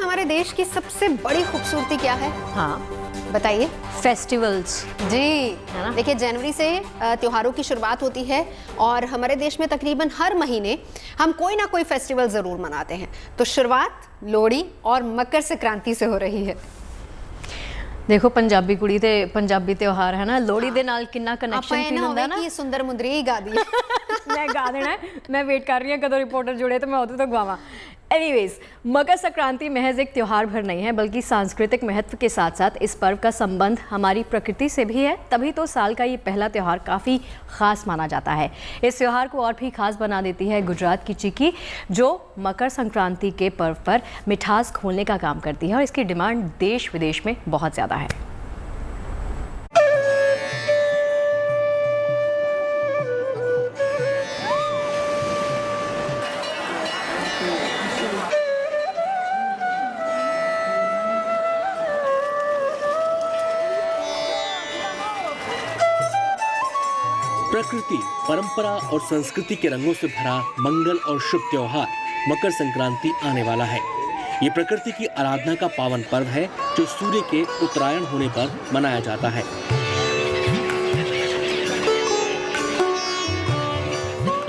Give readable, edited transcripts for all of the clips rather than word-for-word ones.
हमारे देश की सबसे बड़ी खूबसूरती क्या है? हाँ, बताइए। फेस्टिवल्स जी, है ना? देखिए जनवरी से त्योहारों की शुरुआत होती है और हमारे देश में तकरीबन हर महीने हम कोई ना कोई फेस्टिवल ज़रूर मनाते हैं। तो शुरुआत लोहड़ी और मकर संक्रांति से हो रही है। देखो पंजाबी कुड़ी ते पंजाबी त्योहार है ना, लोहड़ी दे नाल कितना कनेक्शन फील होंदा है ना। कि सुंदर मुंदरी ही गा दी। मैं गा देना है, मैं वेट कर रही हूँ कदों रिपोर्टर जुड़े तो मैं उदों तक गावां। एनीवेज, मकर संक्रांति महज एक त्यौहार भर नहीं है बल्कि सांस्कृतिक महत्व के साथ साथ इस पर्व का संबंध हमारी प्रकृति से भी है। तभी तो साल का ये पहला त्यौहार काफ़ी खास माना जाता है। इस त्यौहार को और भी खास बना देती है गुजरात की चिक्की, जो मकर संक्रांति के पर्व पर मिठास घोलने का काम करती है और इसकी डिमांड देश विदेश में बहुत ज़्यादा है। प्रकृति, परंपरा और संस्कृति के रंगों से भरा मंगल और शुभ त्योहार मकर संक्रांति आने वाला है। ये प्रकृति की आराधना का पावन पर्व है जो सूर्य के उत्तरायण होने पर मनाया जाता है।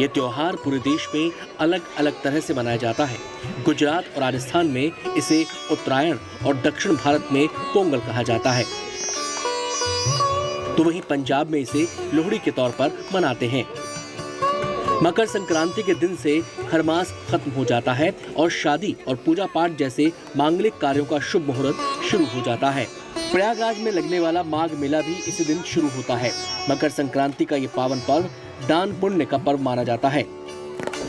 ये त्योहार पूरे देश में अलग अलग तरह से मनाया जाता है। गुजरात और राजस्थान में इसे उत्तरायण और दक्षिण भारत में पोंगल कहा जाता है, तो वहीं पंजाब में इसे लोहड़ी के तौर पर मनाते हैं। मकर संक्रांति के दिन से खरमास खत्म हो जाता है और शादी और पूजा पाठ जैसे मांगलिक कार्यों का शुभ मुहूर्त शुरू हो जाता है। प्रयागराज में लगने वाला माघ मेला भी इसी दिन शुरू होता है। मकर संक्रांति का ये पावन पर्व दान पुण्य का पर्व माना जाता है।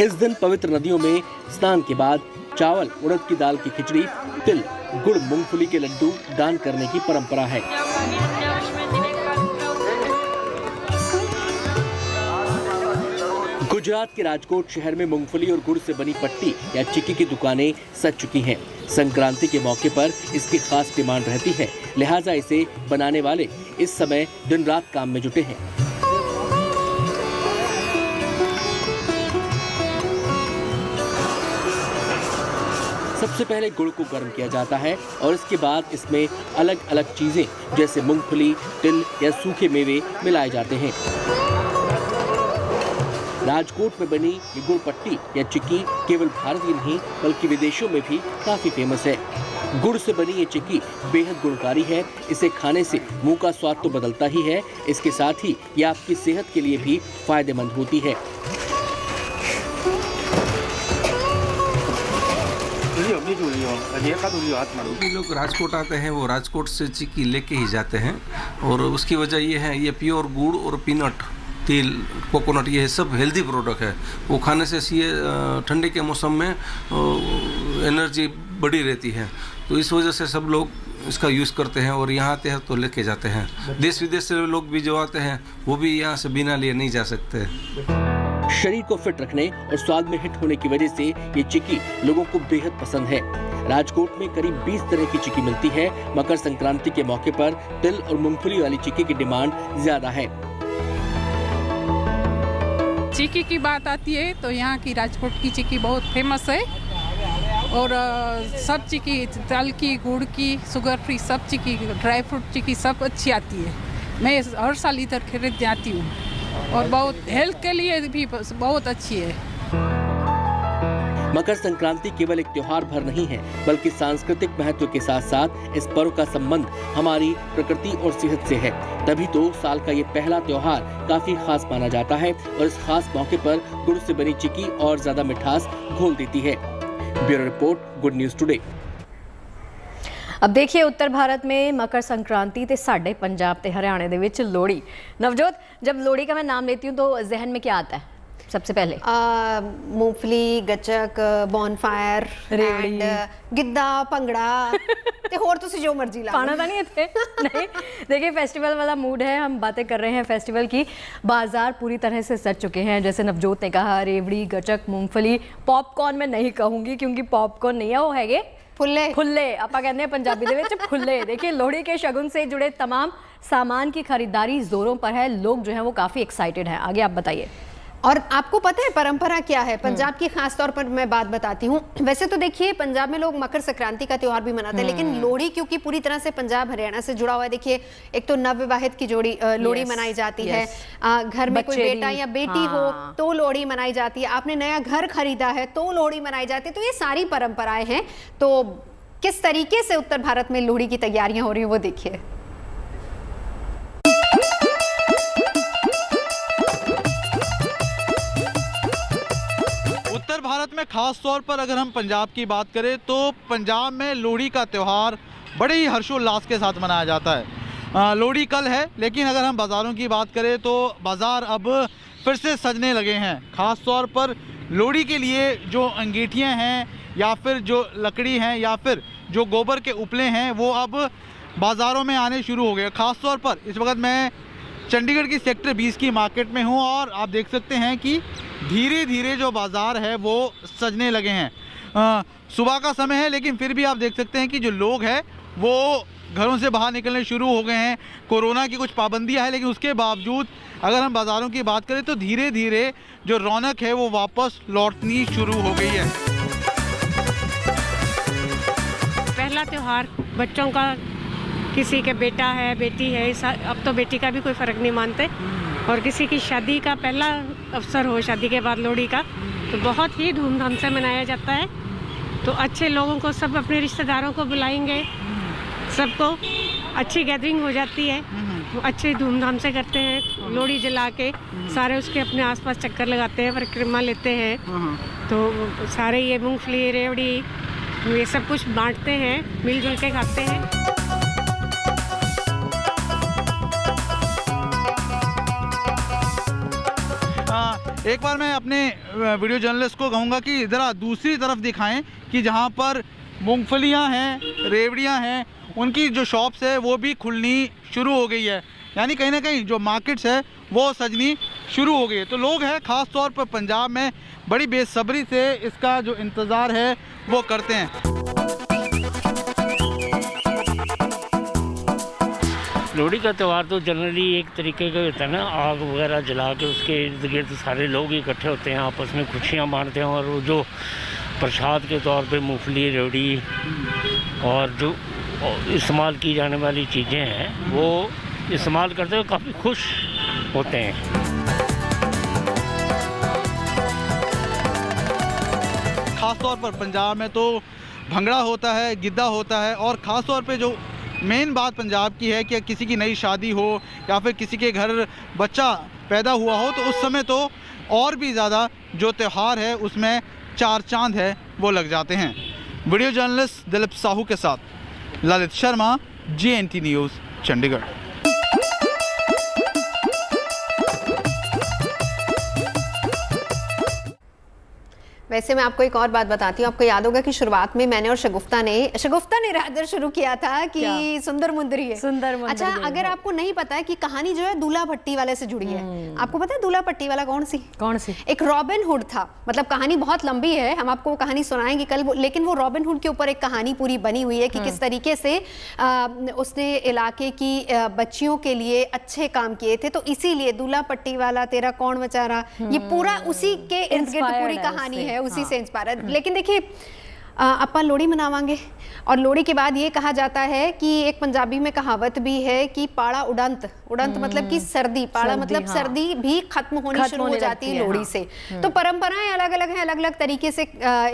इस दिन पवित्र नदियों में स्नान के बाद चावल, उड़द की दाल की खिचड़ी, तिल, गुड़, मूंगफली के लड्डू दान करने की परंपरा है। गुजरात के राजकोट शहर में मूंगफली और गुड़ से बनी पट्टी या चिक्की की दुकानें सज चुकी हैं। संक्रांति के मौके पर इसकी खास डिमांड रहती है, लिहाजा इसे बनाने वाले इस समय दिन रात काम में जुटे हैं। सबसे पहले गुड़ को गर्म किया जाता है और इसके बाद इसमें अलग अलग चीजें जैसे मूंगफली, तिल या सूखे मेवे मिलाए जाते हैं। राजकोट में बनी ये गुड़ पट्टी या चिक्की केवल भारत ही नहीं बल्कि विदेशों में भी काफी फेमस है। गुड़ से बनी ये चिक्की बेहद गुणकारी है। इसे खाने से मुंह का स्वाद तो बदलता ही है, इसके साथ ही ये आपकी सेहत के लिए भी फायदेमंद होती है। लोग राजकोट आते हैं वो राजकोट से चिक्की लेके ही जाते हैं और उसकी वजह ये है, ये प्योर गुड़ और पीनट, तिल, कोकोनट, ये सब हेल्दी प्रोडक्ट है। वो खाने से ये ठंडी के मौसम में एनर्जी बढ़ी रहती है, तो इस वजह से सब लोग इसका यूज़ करते हैं और यहाँ आते हैं तो लेके जाते हैं। देश विदेश से लोग भी जो आते हैं वो भी यहाँ से बिना लिए नहीं जा सकते। शरीर को फिट रखने और स्वाद में हिट होने की वजह से ये चिक्की लोगों को बेहद पसंद है। राजकोट में करीब 20 तरह की चिक्की मिलती है। मकर संक्रांति के मौके पर तिल और मूंगफली वाली चिक्की की डिमांड ज्यादा है। चिक्की की बात आती है तो यहाँ की राजकोट की चिक्की बहुत फेमस है और सब चिक्की, दाल की, गुड़ की, शुगर फ्री सब चिक्की, ड्राई फ्रूट चिक्की सब अच्छी आती है। मैं हर साल इधर खरीदने आती हूँ और बहुत हेल्थ के लिए भी बहुत अच्छी है। मकर संक्रांति केवल एक त्योहार भर नहीं है बल्कि सांस्कृतिक महत्व के साथ साथ इस पर्व का संबंध हमारी प्रकृति और सेहत से है। तभी तो साल का ये पहला त्योहार काफी खास माना जाता है और इस खास मौके पर गुड़ से बनी चिक्की और ज्यादा मिठास घोल देती है। Bureau report, good news today. अब देखिए उत्तर भारत में मकर संक्रांति ते साढ़े पंजाब ते हरियाणा दे विच लोहड़ी। नवजोत, जब लोहड़ी का मैं नाम लेती हूँ तो जहन में क्या आता है सबसे पहले? मूंगफली, गचक, बॉनफायर, रेवड़ी, गिद्दा, भंगड़ा ते होर तुसी जो मर्जी ला पाना तो नहीं थे नहीं। देखिए फेस्टिवल वाला मूड है, हम बातें कर रहे हैं फेस्टिवल की। बाजार पूरी तरह से सज चुके हैं, जैसे नवजोत ने कहा, रेवड़ी, गचक, मूंगफली, पॉपकॉर्न मैं नहीं कहूँगी क्योंकि पॉपकॉर्न नहीं है, वो है फुल्ले। फुल्ले आपां कहते हैं पंजाबी दे विच फुल्ले। देखिए लोहड़ी के शगुन से जुड़े तमाम सामान की खरीदारी जोरों पर है। लोग जो है वो काफ़ी एक्साइटेड हैं। आगे आप बताइए। और आपको पता है परंपरा क्या है पंजाब की? खास तौर पर मैं बात बताती हूँ। वैसे तो देखिए पंजाब में लोग मकर संक्रांति का त्योहार भी मनाते हैं, लेकिन लोहड़ी क्योंकि पूरी तरह से पंजाब हरियाणा से जुड़ा हुआ है। देखिए एक तो नवविवाहित की जोड़ी लोहड़ी मनाई जाती है, घर में कोई बेटा या बेटी हो तो लोहड़ी मनाई जाती है, आपने नया घर खरीदा है तो लोहड़ी मनाई जाती है। तो ये सारी परंपराएं हैं। तो किस तरीके से उत्तर भारत में लोहड़ी की तैयारियां हो रही है वो देखिए। उत्तर भारत में खास तौर पर अगर हम पंजाब की बात करें तो पंजाब में लोहड़ी का त्यौहार बड़े ही हर्षोल्लास के साथ मनाया जाता है। लोहड़ी कल है, लेकिन अगर हम बाज़ारों की बात करें तो बाज़ार अब फिर से सजने लगे हैं। ख़ास तौर पर लोहड़ी के लिए जो अंगीठियाँ हैं या फिर जो लकड़ी हैं या फिर जो गोबर के उपले हैं वो अब बाज़ारों में आने शुरू हो गए। ख़ास तौर पर इस वक्त मैं चंडीगढ़ की सेक्टर 20 की मार्केट में हूँ और आप देख सकते हैं कि धीरे धीरे जो बाज़ार है वो सजने लगे हैं। सुबह का समय है, लेकिन फिर भी आप देख सकते हैं कि जो लोग हैं वो घरों से बाहर निकलने शुरू हो गए हैं। कोरोना की कुछ पाबंदियां हैं, लेकिन उसके बावजूद अगर हम बाज़ारों की बात करें तो धीरे धीरे जो रौनक है वो वापस लौटनी शुरू हो गई है। पहला त्यौहार बच्चों का, किसी के बेटा है बेटी है, अब तो बेटी का भी कोई फ़र्क नहीं मानते, और किसी की शादी का पहला अवसर हो, शादी के बाद लोहड़ी का, तो बहुत ही धूमधाम से मनाया जाता है। तो अच्छे लोगों को, सब अपने रिश्तेदारों को बुलाएंगे, सबको अच्छी गैदरिंग हो जाती है, अच्छे धूमधाम से करते हैं। लोहड़ी जला के सारे उसके अपने आसपास चक्कर लगाते हैं, परिक्रमा लेते हैं। तो सारे ये मूंगफली, रेवड़ी, ये सब कुछ बांटते हैं, मिलजुल के खाते हैं। एक बार मैं अपने वीडियो जर्नलिस्ट को कहूँगा कि ज़रा दूसरी तरफ दिखाएं कि जहाँ पर मूंगफलियाँ हैं, रेवड़ियाँ हैं, उनकी जो शॉप्स है वो भी खुलनी शुरू हो गई है। यानी कहीं ना कहीं जो मार्केट्स है वो सजनी शुरू हो गई है। तो लोग हैं ख़ास तौर पर पंजाब में बड़ी बेसब्री से इसका जो इंतज़ार है वो करते हैं। लोहड़ी का त्यौहार तो जनरली एक तरीके का होता है ना, आग वगैरह जला के उसके इर्द गिर्द सारे लोग इकट्ठे होते हैं, आपस में खुशियाँ बांटते हैं, और वो जो प्रसाद के तौर पे मूंगफली, रेवड़ी और जो इस्तेमाल की जाने वाली चीज़ें हैं वो इस्तेमाल करते हुए काफ़ी खुश होते हैं। ख़ास तौर पर पंजाब में तो भंगड़ा होता है, गिद्दा होता है, और ख़ास तौर पे जो मेन बात पंजाब की है कि किसी की नई शादी हो या फिर किसी के घर बच्चा पैदा हुआ हो तो उस समय तो और भी ज़्यादा जो त्यौहार है उसमें चार चांद है वो लग जाते हैं। वीडियो जर्नलिस्ट दिलीप साहू के साथ ललित शर्मा, GNT न्यूज़, चंडीगढ़। वैसे मैं आपको एक और बात बताती हूँ। आपको याद होगा कि शुरुआत में मैंने और शगुफ्ता ने रादर शुरू किया था कि सुंदर मुंदरी है। सुंदर मुंदरी। अच्छा, अगर आपको नहीं पता है कि कहानी जो है दूल्हा भट्टी वाले से जुड़ी है। आपको पता है दूल्हा भट्टी वाला कौन सी? एक रॉबिन हुड था। मतलब कहानी बहुत लंबी है, हम आपको वो कहानी सुनाएंगे कल, लेकिन वो रॉबिन हुड के ऊपर एक कहानी पूरी बनी हुई है कि किस तरीके से उसने इलाके की बच्चियों के लिए अच्छे काम किए थे। तो इसीलिए दूल्हा भट्टी वाला तेरा कौन बेचारा, ये पूरा उसी के इर्द गिर्द पूरी कहानी है, उसी से इंस्पायर। लेकिन देखिए अपन लोहड़ी मनावांगे, और लोहड़ी के बाद ये कहा जाता है कि एक पंजाबी में कहावत भी है कि पाड़ा उड़ंत मतलब कि सर्दी, पाड़ा मतलब सर्दी भी खत्म होनी शुरू हो जाती है लोहड़ी से। तो परंपराएं अलग अलग हैं, अलग अलग तरीके से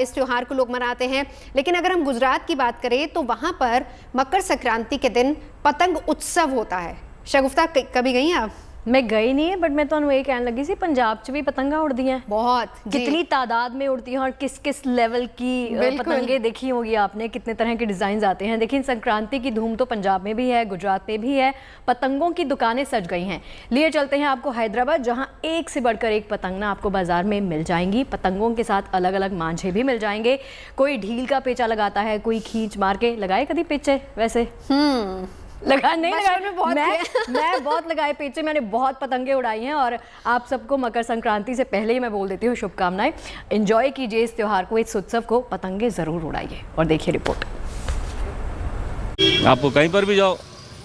इस त्योहार को लोग मनाते हैं। लेकिन अगर हम गुजरात की बात करें तो वहां पर मकर संक्रांति के दिन पतंग उत्सव होता है। शगुफ्ता कभी गई हैं आप? मैं गई नहीं है, बट मैं तो ये कहने लगी सी पंजाब च भी पतंगा उड़ती हैं बहुत, कितनी तादाद में उड़ती हैं और किस किस लेवल की पतंगे देखी होगी आपने, कितने तरह के डिज़ाइन आते हैं। देखिए संक्रांति की धूम तो पंजाब में भी है, गुजरात में भी है, पतंगों की दुकानें सज गई हैं। लिए चलते हैं आपको हैदराबाद, जहां एक से बढ़कर एक पतंग ना आपको बाजार में मिल जाएंगी। पतंगों के साथ अलग अलग मांझे भी मिल जाएंगे। कोई ढील का पेचा लगाता है, कोई खींच मार के। लगाए कभी पेचे? वैसे लगा नहीं लगाए, मैं बहुत लगाए पेचे, मैंने बहुत पतंगे उड़ाई हैं। और आप सबको मकर संक्रांति से पहले ही मैं बोल देती हूँ शुभकामनाएं। एंजॉय कीजिए इस त्यौहार को, इस उत्सव को, पतंगे ज़रूर उड़ाइए। और देखिए रिपोर्ट। आपको कहीं पर भी जाओ,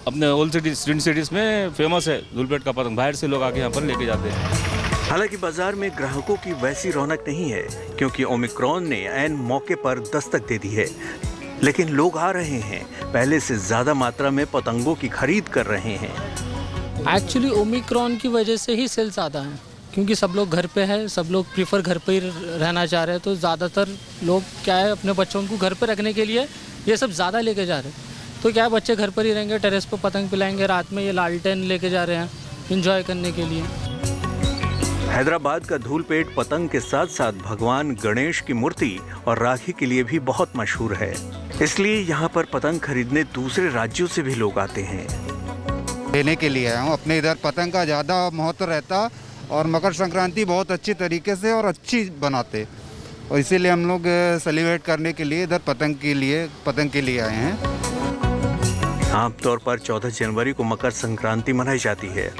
अपने ओल्ड सिटीज में फेमस है धूलपेट का पतंग। बाहर से लोग आके यहाँ पर लेके जाते हैं। हालांकि बाजार में ग्राहकों की वैसी रौनक नहीं है क्योंकि ओमिक्रॉन ने ऐन मौके पर दस्तक दे दी है, लेकिन लोग आ रहे हैं, पहले से ज्यादा मात्रा में पतंगों की खरीद कर रहे हैं। एक्चुअली ओमिक्रॉन की वजह से ही सेल ज़्यादा हैं, क्योंकि सब लोग घर पे है, सब लोग प्रीफर घर पे ही रहना चाह रहे हैं, तो ज़्यादातर लोग क्या है अपने बच्चों को घर पे रखने के लिए ये सब ज़्यादा लेके जा रहे हैं। तो क्या है बच्चे घर पर ही रहेंगे, टेरेस पर पतंग पिलाएंगे, रात में ये लालटेन लेके जा रहे हैं इंजॉय करने के लिए। हैदराबाद का धूलपेट पतंग के साथ साथ भगवान गणेश की मूर्ति और राखी के लिए भी बहुत मशहूर है, इसलिए यहाँ पर पतंग खरीदने दूसरे राज्यों से भी लोग आते हैं। लेने के लिए आया हूँ, अपने इधर पतंग का ज़्यादा महत्व रहता और मकर संक्रांति बहुत अच्छी तरीके से और अच्छी बनाते, और इसीलिए हम लोग सेलिब्रेट करने के लिए इधर पतंग के लिए आए हैं। आमतौर पर 14 जनवरी को मकर संक्रांति मनाई जाती है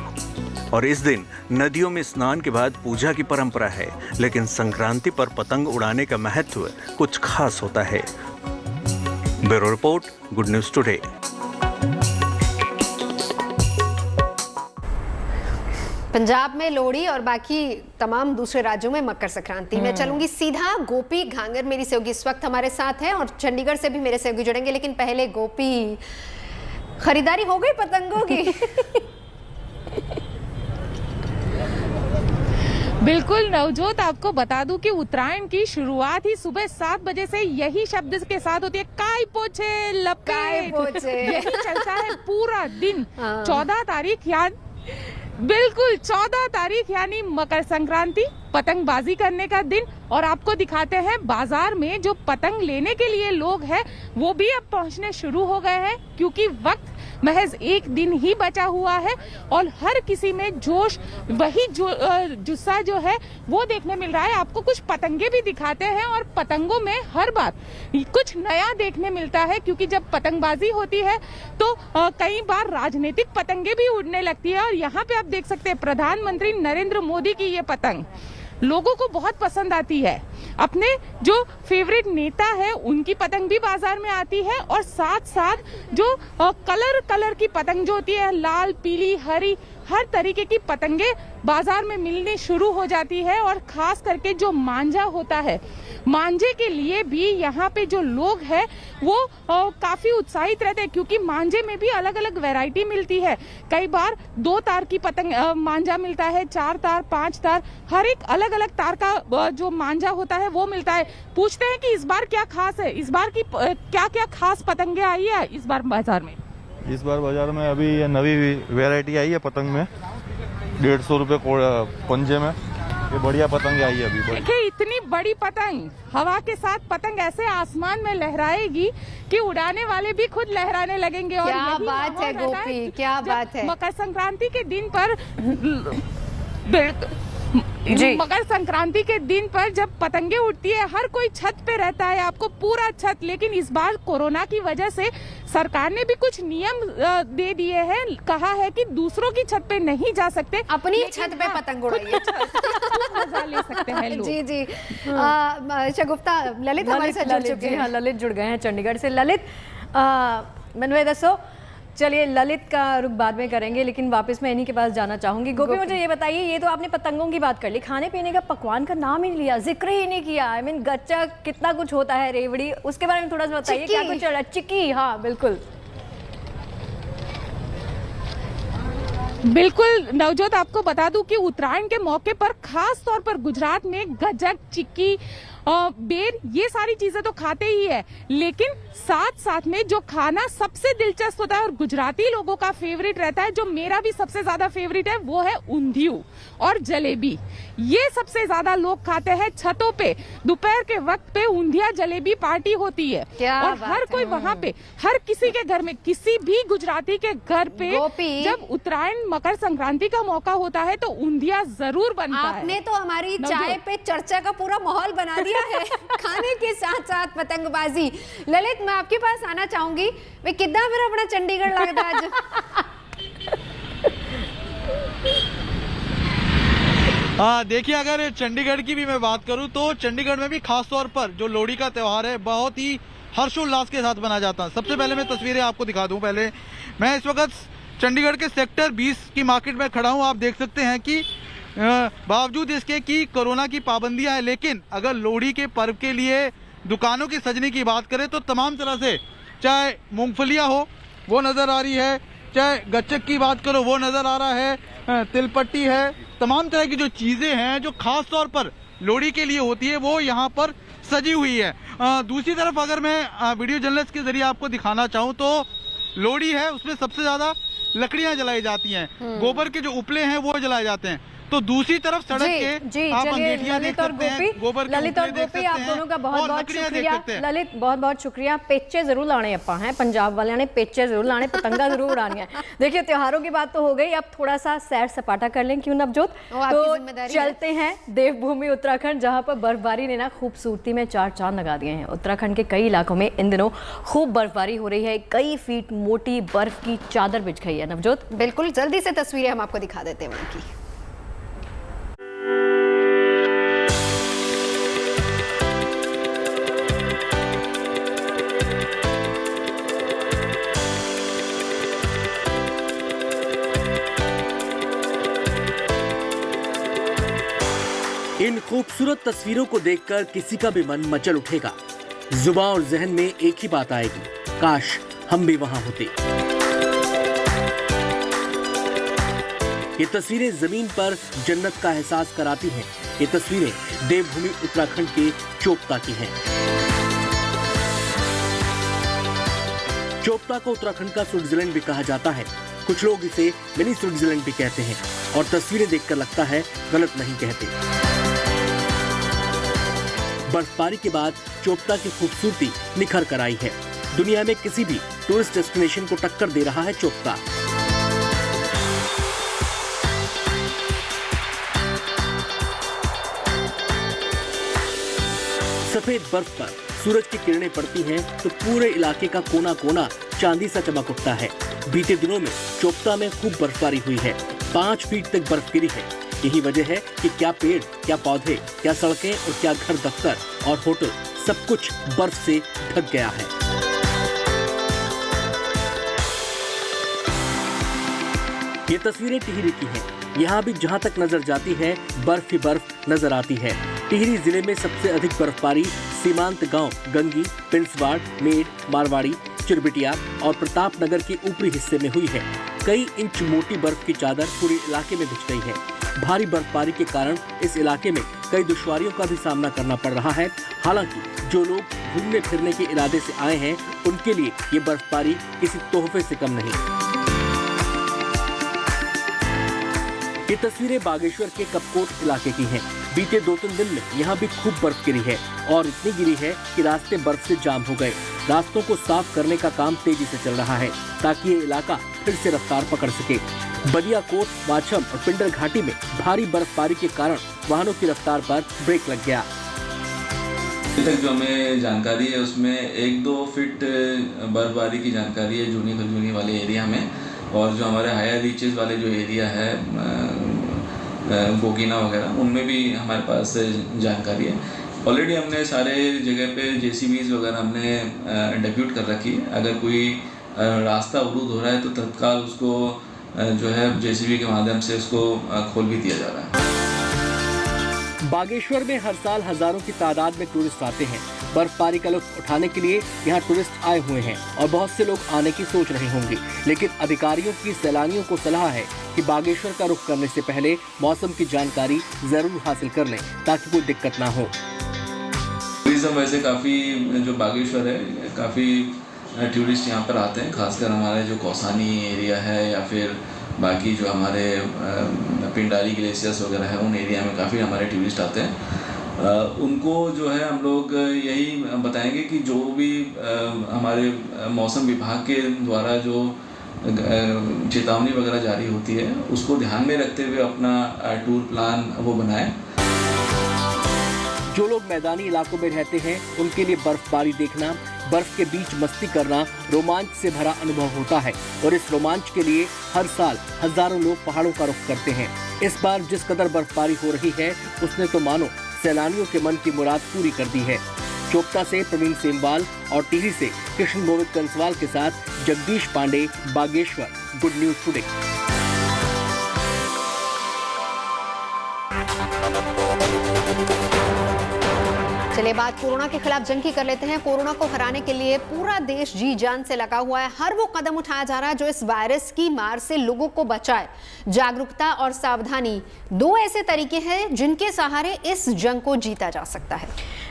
और इस दिन नदियों में स्नान के बाद पूजा की परंपरा है, लेकिन संक्रांति पर पतंग उड़ाने का महत्व कुछ खास होता है। Bureau report, good news today. Punjab में लोहड़ी और बाकी तमाम दूसरे राज्यों में मकर संक्रांति। मैं चलूंगी सीधा गोपी घांगर मेरी सहयोगी इस वक्त हमारे साथ है और चंडीगढ़ से भी मेरे सहयोगी जुड़ेंगे, लेकिन पहले गोपी, खरीदारी हो गई पतंगों की? बिल्कुल नवजोत, आपको बता दूं कि उत्तरायण की शुरुआत ही सुबह 7 बजे से यही शब्द के साथ होती है, काय पोछे लपेट। यही चलता है पूरा दिन। 14 तारीख बिल्कुल 14 तारीख यानी मकर संक्रांति, पतंगबाजी करने का दिन। और आपको दिखाते हैं बाजार में जो पतंग लेने के लिए लोग हैं वो भी अब पहुंचने शुरू हो गए हैं, क्योंकि वक्त महज एक दिन ही बचा हुआ है और हर किसी में जोश, वही जुस्सा जो है वो देखने मिल रहा है। आपको कुछ पतंगे भी दिखाते हैं और पतंगों में हर बार कुछ नया देखने मिलता है, क्योंकि जब पतंगबाजी होती है तो कई बार राजनीतिक पतंगे भी उड़ने लगती है। और यहाँ पे आप देख सकते हैं प्रधानमंत्री नरेंद्र मोदी की ये पतंग लोगों को बहुत पसंद आती है। अपने जो फेवरेट नेता है उनकी पतंग भी बाजार में आती है, और साथ साथ जो कलर की पतंग जो होती है, लाल, पीली, हरी, हर तरीके की पतंगे बाजार में मिलनी शुरू हो जाती है। और खास करके जो मांझा होता है, मांझे के लिए भी यहाँ पे जो लोग हैं वो काफी उत्साहित रहते हैं, क्योंकि मांझे में भी अलग अलग वैरायटी मिलती है। कई बार 2 तार की पतंग मांझा मिलता है, 4 तार, 5 तार, हर एक अलग अलग तार का जो मांझा होता है वो मिलता है। पूछते हैं कि इस बार क्या खास है, इस बार की क्या क्या खास पतंगे आई है इस बार बाजार में? इस बार बाजार में अभी ये नवी वैरायटी आई है पतंग में, 150 रुपए पंजे में, ये बढ़िया पतंग आई है अभी। देखिए इतनी बड़ी पतंग, हवा के साथ पतंग ऐसे आसमान में लहराएगी कि उड़ाने वाले भी खुद लहराने लगेंगे। और क्या बात है गोपी, क्या बात है। मकर संक्रांति के दिन पर मकर संक्रांति के दिन पर जब पतंगे उड़ती है हर कोई छत पे रहता है, आपको पूरा छत। लेकिन इस बार कोरोना की वजह से सरकार ने भी कुछ नियम दे दिए हैं, कहा है कि दूसरों की छत पे नहीं जा सकते, अपनी छत पे पतंग उड़ाइए, मजा ले सकते हैं लोग। जी जी। शगुफ्ता, ललित हमारे साथ जुड़ चुके हैं। हाँ, ललित जुड़ गए हैं चंडीगढ़ से। ललित, मैंने दसो, चलिए ललित का रुख बाद में करेंगे, लेकिन वापस मैं इन्हीं के पास जाना चाहूंगी। गोपी, मुझे ये बताइए, ये तो आपने पतंगों की बात कर ली, खाने पीने का पकवान का नाम ही नहीं लिया, जिक्र ही नहीं किया। आई मीन गच्चा कितना कुछ होता है, रेवड़ी, उसके बारे में थोड़ा सा बताइए, क्या कुछ चल रहा है? चिक्की, हाँ बिल्कुल बिल्कुल नवजोत, आपको बता दूं कि उत्तरायण के मौके पर खास तौर पर गुजरात में गज्जक, चिक्की, बेर, ये सारी चीजें तो खाते ही है, लेकिन साथ साथ में जो खाना सबसे दिलचस्प होता है और गुजराती लोगों का फेवरेट रहता है, जो मेरा भी सबसे ज्यादा फेवरेट है, वो है ऊंधियू और जलेबी। ये सबसे ज्यादा लोग खाते हैं छतों पे, दोपहर के वक्त पे ऊंधिया जलेबी पार्टी होती है। और हर कोई वहाँ पे, हर किसी के घर में, किसी भी गुजराती के घर पे जब उत्तरायण मकर संक्रांति का मौका होता है तो ऊंधिया जरूर बनता है। आपने तो हमारी चाय पे चर्चा का पूरा माहौल बना दिया है, खाने के साथ साथ पतंगबाजी। ललित, मैं आपके पास आना चाहूंगी, वे कितना फिर अपना चंडीगढ़ लगता आज? देखिए, अगर चंडीगढ़ की भी मैं बात करूं तो चंडीगढ़ में भी खास तौर पर जो लोहड़ी का त्यौहार है बहुत ही हर्षोल्लास के साथ मनाया जाता है। सबसे पहले मैं तस्वीरें आपको दिखा दूं। पहले मैं इस वक्त चंडीगढ़ के सेक्टर 20 की मार्केट में खड़ा हूं। आप देख सकते हैं कि बावजूद इसके कि कोरोना की पाबंदियां हैं, लेकिन अगर लोहड़ी के पर्व के लिए दुकानों की सजने की बात करें तो तमाम तरह से, चाहे मूंगफलियां हो वो नज़र आ रही है, चाहे गच्चक की बात करो वो नज़र आ रहा है, तिलपट्टी है, तमाम तरह की जो चीज़ें हैं जो ख़ास तौर पर लोहड़ी के लिए होती है वो यहाँ पर सजी हुई है। दूसरी तरफ अगर मैं वीडियो जर्नलिस्ट के ज़रिए आपको दिखाना चाहूँ तो लोहड़ी है उसमें सबसे ज़्यादा लकड़ियाँ जलाई जाती हैं, गोबर के जो उपले हैं वो जलाए जाते हैं। तो दूसरी तरफ सड़क के आप अंगीठियां देख सकते हैं, गोबर के ललित और उपले देख गोपी, सकते आप हैं दोनों का बहुत और बहुत लकड़ियां देख शुक्रिया। सकते हैं। ललित बहुत बहुत शुक्रिया। पेचे जरूर लाने ਆਪਾਂ हैं, पंजाब वाले ने पेचे जरूर लाने, पतंगा जरूर उड़ानी है। देखिए त्योहारों की बात तो हो गई, अब थोड़ा सा सैर सपाटा कर लें क्यों नवजोत। तो चलते हैं देवभूमि उत्तराखंड, जहाँ पर बर्फबारी ने ना खूबसूरती में चार चांद लगा दिए हैं। उत्तराखंड के कई इलाकों में इन दिनों खूब बर्फबारी हो रही है, कई फीट मोटी बर्फ की चादर बिछ गई है। नवजोत बिल्कुल, जल्दी से तस्वीरें हम आपको दिखा देते हैं वहाँ की। इन खूबसूरत तस्वीरों को देखकर किसी का भी मन मचल उठेगा। जुबान और जहन में एक ही बात आएगी, काश हम भी वहां होते। ये तस्वीरें जमीन पर जन्नत का एहसास कराती हैं। ये तस्वीरें देवभूमि उत्तराखंड के चोपता की हैं। चोपता को उत्तराखंड का स्विट्जरलैंड भी कहा जाता है। कुछ लोग इसे मिनी स्विट्जरलैंड भी कहते हैं और तस्वीरें देखकर लगता है गलत नहीं कहते। बर्फबारी के बाद चोपता की खूबसूरती निखर कर आई है। दुनिया में किसी भी टूरिस्ट डेस्टिनेशन को टक्कर दे रहा है चोपता। सफेद बर्फ पर सूरज की किरणें पड़ती हैं तो पूरे इलाके का कोना कोना चांदी सा चमक उठता है। बीते दिनों में चोपता में खूब बर्फबारी हुई है, 5 फीट तक बर्फ गिरी है। यही वजह है कि क्या पेड़, क्या पौधे, क्या सड़कें और क्या घर, दफ्तर और होटल, सब कुछ बर्फ से ढक गया है। ये तस्वीरें टिहरी की हैं। यहाँ भी जहाँ तक नजर जाती है बर्फ ही बर्फ नजर आती है। टिहरी जिले में सबसे अधिक बर्फबारी सीमांत गांव गंगी, पिंसवाड़, मेड, मारवाड़ी, चिरबिटिया और प्रताप नगर के ऊपरी हिस्से में हुई है। कई इंच मोटी बर्फ की चादर पूरे इलाके में बिछ गई है। भारी बर्फबारी के कारण इस इलाके में कई दुश्वारियों का भी सामना करना पड़ रहा है। हालांकि जो लोग घूमने फिरने के इरादे से आए हैं उनके लिए ये बर्फबारी किसी तोहफे से कम नहीं। ये तस्वीरें बागेश्वर के कपकोट इलाके की हैं। बीते 2-3 दिन में यहाँ भी खूब बर्फ गिरी है और इतनी गिरी है कि रास्ते बर्फ से जाम हो गए। रास्तों को साफ करने का काम तेजी से चल रहा है ताकि ये इलाका फिर से रफ्तार पकड़ सके। बलियाकोट, वाछम और पिंडर घाटी में भारी बर्फबारी के कारण वाहनों की रफ्तार पर ब्रेक लग गया। अभी तक जो हमें जानकारी है उसमें 1-2 फीट बर्फबारी की जानकारी है जूनी खजूनी वाले एरिया में, और जो हमारे हायर रीचेस वाले जो एरिया है गोगिना वगैरह, उनमें भी हमारे पास जानकारी है। ऑलरेडी हमने सारे जगह पे जेसीबीज वगैरह हमने डेप्यूट कर रखी है। अगर कोई रास्ता अवरुद्ध हो रहा है तो तत्काल उसको जो है जेसीबी के माध्यम से उसको खोल भी दिया जा रहा है। बागेश्वर में हर साल हजारों की तादाद में टूरिस्ट आते हैं। बर्फबारी का लुत्फ उठाने के लिए यहाँ टूरिस्ट आए हुए हैं और बहुत से लोग आने की सोच रहे होंगे, लेकिन अधिकारियों की सैलानियों को सलाह है कि बागेश्वर का रुख करने से पहले मौसम की जानकारी जरूर हासिल कर लें ताकि कोई दिक्कत ना हो। टूरिज्म वैसे काफ़ी जो बागेश्वर है काफ़ी टूरिस्ट यहाँ पर आते हैं, खासकर हमारे जो कौसानी एरिया है या फिर बाकी जो हमारे पिंडारी ग्लेशियर्स वगैरह है उन एरिया में काफ़ी हमारे टूरिस्ट आते हैं। उनको जो है हम लोग यही बताएंगे कि जो भी हमारे मौसम विभाग के द्वारा जो चेतावनी वगैरह जारी होती है उसको ध्यान में रखते हुए अपना टूर प्लान वो बनाएं। जो लोग मैदानी इलाकों में रहते हैं उनके लिए बर्फबारी देखना, बर्फ के बीच मस्ती करना रोमांच से भरा अनुभव होता है और इस रोमांच के लिए हर साल हजारों लोग पहाड़ों का रुख करते हैं। इस बार जिस कदर बर्फबारी हो रही है उसने तो मानो सैलानियों के मन की मुराद पूरी कर दी है। चोपता से प्रवीण सेमवाल और टिहरी से कृष्ण गोविंद कंसवाल के साथ Jagdish Pandey, Bageshwar, good news today. चलिए बात कोरोना के खिलाफ जंग की कर लेते हैं। कोरोना को हराने के लिए पूरा देश जी जान से लगा हुआ है। हर वो कदम उठाया जा रहा है जो इस वायरस की मार से लोगों को बचाए। जागरूकता और सावधानी दो ऐसे तरीके हैं जिनके सहारे इस जंग को जीता जा सकता है।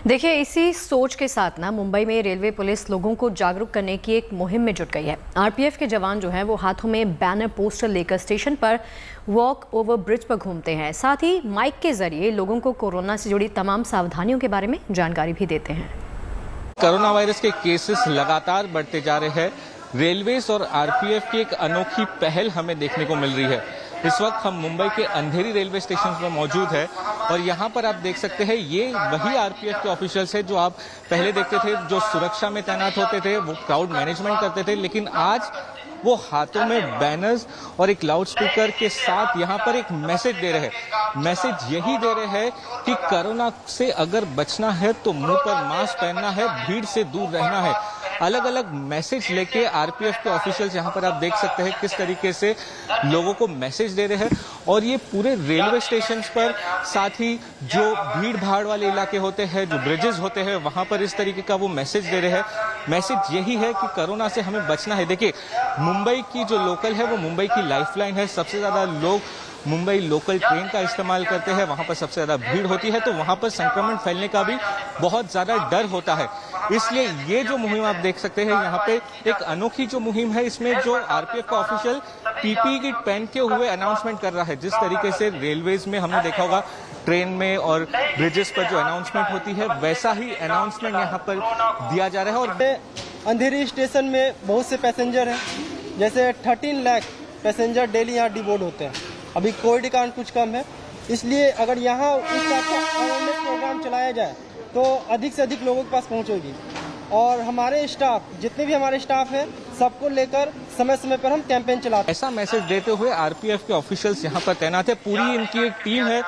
देखिए, इसी सोच के साथ ना मुंबई में रेलवे पुलिस लोगों को जागरूक करने की एक मुहिम में जुट गई है। आरपीएफ के जवान जो हैं वो हाथों में बैनर पोस्टर लेकर स्टेशन पर वॉक ओवर ब्रिज पर घूमते हैं। साथ ही माइक के जरिए लोगों को कोरोना से जुड़ी तमाम सावधानियों के बारे में जानकारी भी देते हैं। कोरोना वायरस के केसेस लगातार बढ़ते जा रहे हैं। रेलवेज और आरपीएफ की एक अनोखी पहल हमें देखने को मिल रही है। इस वक्त हम मुंबई के अंधेरी रेलवे स्टेशन पर मौजूद है और यहाँ पर आप देख सकते हैं ये वही आरपीएफ के ऑफिशियल्स हैं जो आप पहले देखते थे, जो सुरक्षा में तैनात होते थे, वो क्राउड मैनेजमेंट करते थे, लेकिन आज वो हाथों में बैनर्स और एक लाउड स्पीकर के साथ यहाँ पर एक मैसेज दे रहे हैं। मैसेज यही दे रहे हैं कि कोरोना से अगर बचना है तो मुंह पर मास्क पहनना है, भीड़ से दूर रहना है। अलग अलग मैसेज लेके आरपीएफ के ऑफिशियल्स यहाँ पर आप देख सकते हैं किस तरीके से लोगों को मैसेज दे रहे हैं। और ये पूरे रेलवे स्टेशन पर, साथ ही जो भीड़ भाड़ वाले इलाके होते हैं, जो ब्रिजेस होते हैं, वहां पर इस तरीके का वो मैसेज दे रहे हैं। मैसेज यही है कि कोरोना से हमें बचना है। देखिए, मुंबई की जो लोकल है वो मुंबई की लाइफलाइन है। सबसे ज्यादा लोग मुंबई लोकल ट्रेन का इस्तेमाल करते हैं, वहां पर सबसे ज्यादा भीड़ होती है, तो वहां पर संक्रमण फैलने का भी बहुत ज्यादा डर होता है। इसलिए ये जो मुहिम आप देख सकते हैं यहाँ पे एक अनोखी जो मुहिम है, इसमें जो आरपीएफ का ऑफिशियल पीपीई किट पहन के हुए अनाउंसमेंट कर रहा है। जिस तरीके से रेलवेज में हमने देखा होगा ट्रेन में और ब्रिजेस पर जो अनाउंसमेंट होती है, वैसा ही अनाउंसमेंट यहाँ पर दिया जा रहा है। और अंधेरी स्टेशन में बहुत से पैसेंजर हैं, जैसे 13 लाख पैसेंजर डेली यहाँ डिबोर्ड होते हैं। अभी कोविड के कारण कुछ कम है, इसलिए अगर यहाँ इस टाइप का अवेयरनेस प्रोग्राम चलाया जाए तो अधिक से अधिक लोगों के पास पहुँचेगी। और हमारे स्टाफ, जितने भी हमारे स्टाफ हैं, सबको लेकर समय समय पर हम कैंपेन चलाते हैं। ऐसा मैसेज देते हुए आरपीएफ के ऑफिशियल्स यहाँ पर तैनात है। पूरी इनकी एक टीम है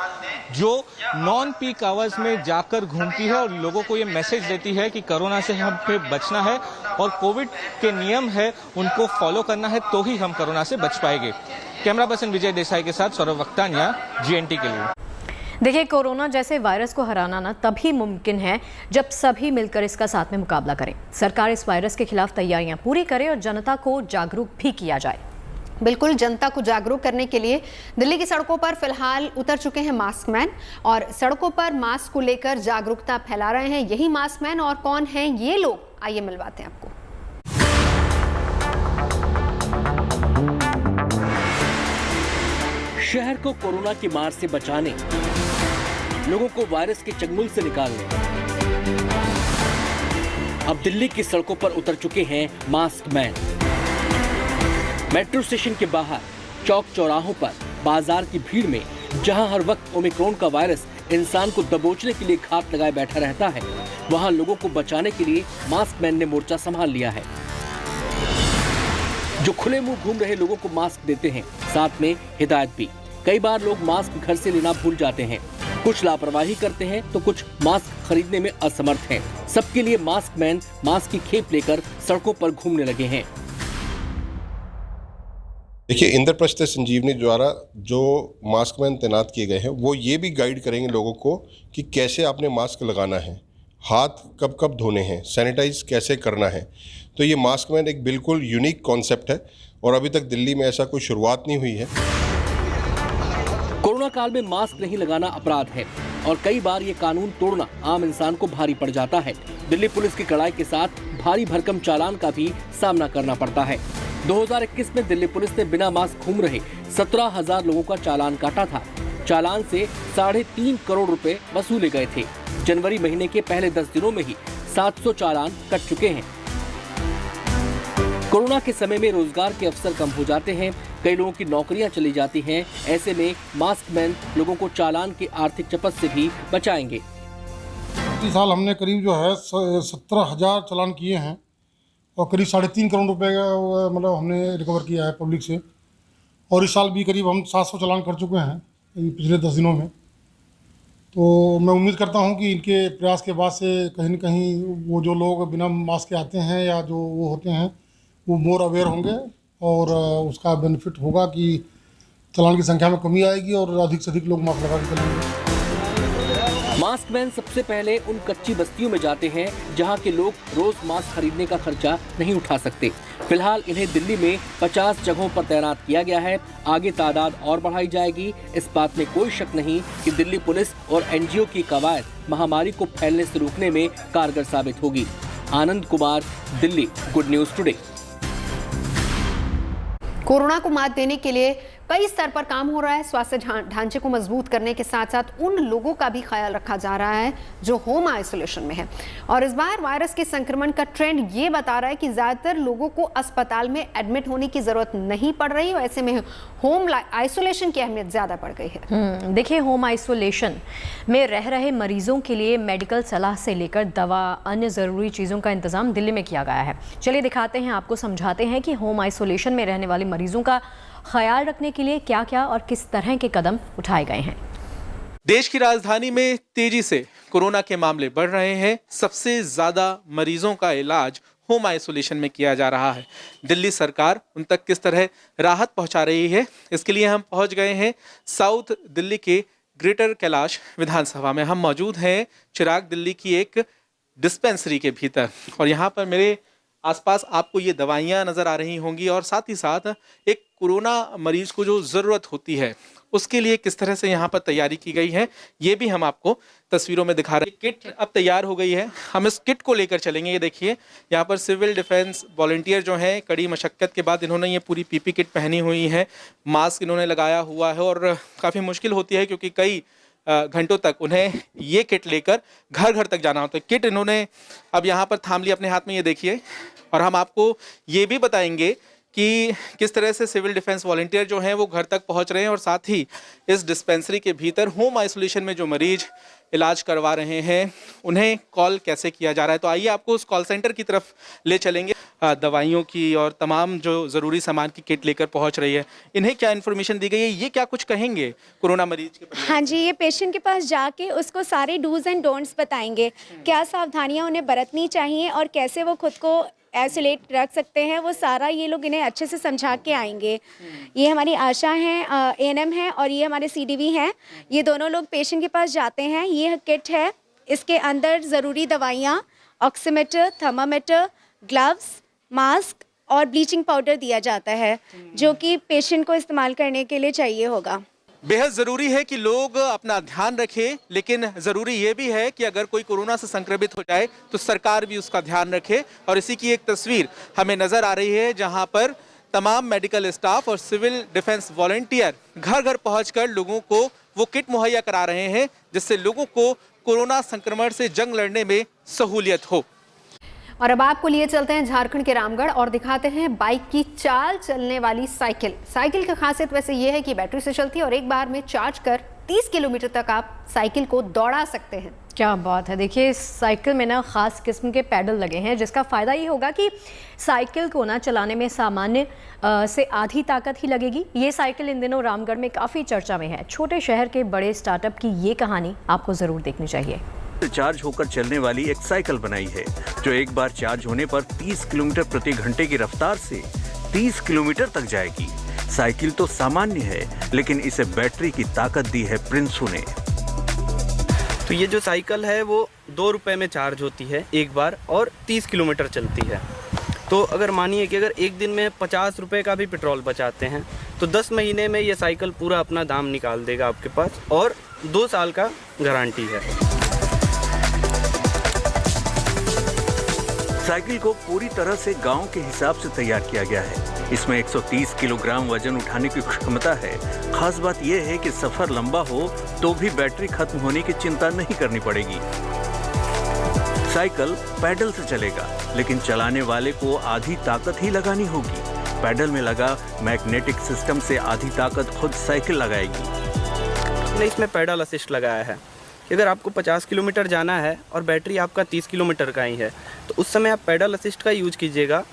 जो नॉन पीक आवर्स में जाकर घूमती है और लोगों को ये मैसेज देती है कि कोरोना से हमें बचना है और कोविड के नियम है उनको फॉलो करना है, तो ही हम कोरोना से बच पाएंगे। कैमरा पर्सन विजय देसाई के साथ सौरभ वक्तानिया, जीएनटी के लिए। देखिए, कोरोना जैसे वायरस को हराना ना तभी मुमकिन है जब सभी मिलकर इसका साथ में मुकाबला करें। सरकार इस वायरस के खिलाफ तैयारियां पूरी करे और जनता को जागरूक भी किया जाए। बिल्कुल, जनता को जागरूक करने के लिए दिल्ली की सड़कों पर फिलहाल उतर चुके हैं मास्क मैन और सड़कों पर मास्क को लेकर जागरूकता फैला रहे हैं। यही मास्क मैन और कौन हैं ये लोग, आइए मिलवाते हैं आपको। शहर को कोरोना की मार से बचाने, लोगों को वायरस के चंगुल से निकालने अब दिल्ली की सड़कों पर उतर चुके हैं मास्क मैन। मेट्रो स्टेशन के बाहर, चौक चौराहों पर, बाजार की भीड़ में, जहां हर वक्त ओमिक्रॉन का वायरस इंसान को दबोचने के लिए घात लगाए बैठा रहता है, वहां लोगों को बचाने के लिए मास्क मैन ने मोर्चा संभाल लिया है। जो खुले मुंह घूम रहे लोगों को मास्क देते हैं, साथ में हिदायत भी। कई बार लोग मास्क घर से लेना भूल जाते हैं, कुछ लापरवाही करते हैं तो कुछ मास्क खरीदने में असमर्थ हैं। सबके लिए मास्क मैन मास्क की खेप लेकर सड़कों पर घूमने लगे हैं। देखिए, इंद्रप्रस्थ संजीवनी द्वारा जो मास्क मैन तैनात किए गए हैं वो ये भी गाइड करेंगे लोगों को कि कैसे आपने मास्क लगाना है, हाथ कब कब धोने हैं, सैनिटाइज कैसे करना है। तो ये मास्क मैन एक बिल्कुल यूनिक कॉन्सेप्ट है और अभी तक दिल्ली में ऐसा कोई शुरुआत नहीं हुई है। कोरोना काल में मास्क नहीं लगाना अपराध है और कई बार ये कानून तोड़ना आम इंसान को भारी पड़ जाता है। दिल्ली पुलिस की कड़ाई के साथ भारी भरकम चालान का भी सामना करना पड़ता है। 2021 में दिल्ली पुलिस ने बिना मास्क घूम रहे 17,000 लोगों का चालान काटा था। चालान से 3.5 करोड़ रुपए वसूले गए थे। जनवरी महीने के पहले 10 दिनों में ही 700 चालान कट चुके हैं। कोरोना के समय में रोजगार के अवसर कम हो जाते हैं, कई लोगों की नौकरियां चली जाती हैं। ऐसे में मास्क मैन लोगों को चालान के आर्थिक चपत से भी बचाएंगे। इस साल हमने करीब जो है 17,000 चालान किए हैं और करीब 3.5 करोड़ रुपए का मतलब हमने रिकवर किया है पब्लिक से। और इस साल भी करीब हम 700 चालान कर चुके हैं पिछले 10 दिनों में। तो मैं उम्मीद करता हूं कि इनके प्रयास के बाद से कहीं न कहीं वो जो लोग बिना मास्क के आते हैं या जो वो होते हैं वो मोर अवेयर होंगे और उसका बेनिफिट होगा कि चालान की संख्या में कमी आएगी और अधिक से अधिक लोग मास्क लगा के चलेंगे। मास्क मैन सबसे पहले उन कच्ची बस्तियों में जाते हैं जहां के लोग रोज मास्क खरीदने का खर्चा नहीं उठा सकते। फिलहाल इन्हें दिल्ली में 50 जगहों पर तैनात किया गया है। आगे तादाद और बढ़ाई जाएगी। इस बात में कोई शक नहीं कि दिल्ली पुलिस और एनजीओ की कवायद महामारी को फैलने से रोकने में कारगर साबित होगी। Anand Kumar, Delhi, good news today. Corona को मात देने के लिए कई स्तर पर काम हो रहा है। स्वास्थ्य ढांचे को मजबूत करने के साथ साथ उन लोगों का भी ख्याल रखा जा रहा है जो होम आइसोलेशन में है। और इस बार वायरस के संक्रमण का ट्रेंड ये बता रहा है कि ज्यादातर लोगों को अस्पताल में एडमिट होने की जरूरत नहीं पड़ रही है। ऐसे में होम आइसोलेशन की अहमियत ज्यादा बढ़ गई है। देखिए, होम आइसोलेशन में रह रहे मरीजों के लिए मेडिकल सलाह से लेकर दवा, अन्य जरूरी चीजों का इंतजाम दिल्ली में किया गया है। चलिए दिखाते हैं, आपको समझाते हैं कि होम आइसोलेशन में रहने वाले मरीजों का ख्याल रखने के लिए क्या क्या और किस तरह के कदम उठाए गए हैं। देश की राजधानी में तेजी से कोरोना के मामले बढ़ रहे हैं। सबसे ज्यादा मरीजों का इलाज होम आइसोलेशन में किया जा रहा है। दिल्ली सरकार उन तक किस तरह राहत पहुंचा रही है, इसके लिए हम पहुंच गए हैं साउथ दिल्ली के ग्रेटर कैलाश विधानसभा में। हम मौजूद हैं चिराग दिल्ली की एक डिस्पेंसरी के भीतर और यहाँ पर मेरे आसपास आपको ये दवाइयाँ नज़र आ रही होंगी और साथ ही साथ एक कोरोना मरीज को जो ज़रूरत होती है उसके लिए किस तरह से यहाँ पर तैयारी की गई है, ये भी हम आपको तस्वीरों में दिखा रहे हैं। किट अब तैयार हो गई है, हम इस किट को लेकर चलेंगे। ये देखिए, यहाँ पर सिविल डिफेंस वॉलंटियर जो हैं, कड़ी मशक्क़त के बाद इन्होंने ये पूरी पीपी किट पहनी हुई है, मास्क इन्होंने लगाया हुआ है और काफ़ी मुश्किल होती है क्योंकि कई घंटों तक उन्हें ये किट लेकर घर घर तक जाना होता है। किट इन्होंने अब यहाँ पर थाम ली अपने हाथ में, ये देखिए। और हम आपको ये भी बताएंगे कि किस तरह से सिविल डिफेंस वॉलंटियर जो हैं वो घर तक पहुँच रहे हैं और साथ ही इस डिस्पेंसरी के भीतर होम आइसोलेशन में जो मरीज इलाज करवा रहे हैं उन्हें कॉल कैसे किया जा रहा है। तो आइए आपको उस कॉल सेंटर की तरफ ले चलेंगे। दवाइयों की और तमाम जो ज़रूरी सामान की किट लेकर पहुंच रही है, इन्हें क्या इन्फॉर्मेशन दी गई है, ये क्या कुछ कहेंगे कोरोना मरीज के? हाँ जी, ये पेशेंट के पास जाके उसको सारे डूज एंड डोंट्स बताएंगे, क्या सावधानियां उन्हें बरतनी चाहिए और कैसे वो खुद को आइसोलेट रख सकते हैं। वो सारा ये लोग इन्हें अच्छे से समझा के आएंगे। ये हमारी आशा हैं, एएनएम हैं और ये हमारे सीडीवी हैं। ये दोनों लोग पेशेंट के पास जाते हैं। ये किट है, इसके अंदर ज़रूरी दवाइयाँ, ऑक्सीमीटर, थर्मामीटर, ग्लव्स, मास्क और ब्लीचिंग पाउडर दिया जाता है जो कि पेशेंट को इस्तेमाल करने के लिए चाहिए होगा। बेहद ज़रूरी है कि लोग अपना ध्यान रखें, लेकिन ज़रूरी ये भी है कि अगर कोई कोरोना से संक्रमित हो जाए तो सरकार भी उसका ध्यान रखे। और इसी की एक तस्वीर हमें नज़र आ रही है जहां पर तमाम मेडिकल स्टाफ और सिविल डिफेंस वॉलंटियर घर घर पहुंचकर लोगों को वो किट मुहैया करा रहे हैं जिससे लोगों को कोरोना संक्रमण से जंग लड़ने में सहूलियत हो। और अब आपको लिए चलते हैं झारखंड के रामगढ़ और दिखाते हैं बाइक की चाल चलने वाली साइकिल। साइकिल की खासियत वैसे ये है कि बैटरी से चलती है और एक बार में चार्ज कर 30 किलोमीटर तक आप साइकिल को दौड़ा सकते हैं। क्या बात है। देखिए, इस साइकिल में ना खास किस्म के पैडल लगे हैं जिसका फ़ायदा ये होगा कि साइकिल को ना चलाने में सामान्य से आधी ताकत ही लगेगी। ये साइकिल इन दिनों रामगढ़ में काफ़ी चर्चा में है। छोटे शहर के बड़े स्टार्टअप की ये कहानी आपको ज़रूर देखनी चाहिए। चार्ज होकर चलने वाली एक साइकिल बनाई है जो एक बार चार्ज होने पर 30 किलोमीटर प्रति घंटे की रफ्तार से 30 किलोमीटर तक जाएगी। साइकिल तो सामान्य है लेकिन इसे बैटरी की ताकत दी है प्रिंसू ने। तो ये जो साइकिल है वो 2 रुपए में चार्ज होती है एक बार और 30 किलोमीटर चलती है। तो अगर मानिए कि अगर एक दिन में 50 रुपए का भी पेट्रोल बचाते हैं तो 10 महीने में ये साइकिल पूरा अपना दाम निकाल देगा आपके पास और 2 साल का गारंटी है। साइकिल को पूरी तरह से गांव के हिसाब से तैयार किया गया है। इसमें 130 किलोग्राम वजन उठाने की क्षमता है। खास बात यह है कि सफर लंबा हो तो भी बैटरी खत्म होने की चिंता नहीं करनी पड़ेगी। साइकिल पैडल से चलेगा लेकिन चलाने वाले को आधी ताकत ही लगानी होगी। पैडल में लगा मैग्नेटिक सिस्टम से आधी ताकत खुद साइकिल लगाएगी। हमने इसमें पैडल असिस्ट लगाया है कि अगर आपको 50 किलोमीटर जाना है और बैटरी आपका 30 किलोमीटर का ही है तो उस समय आप पैडल असिस्ट का यूज कीजिएगा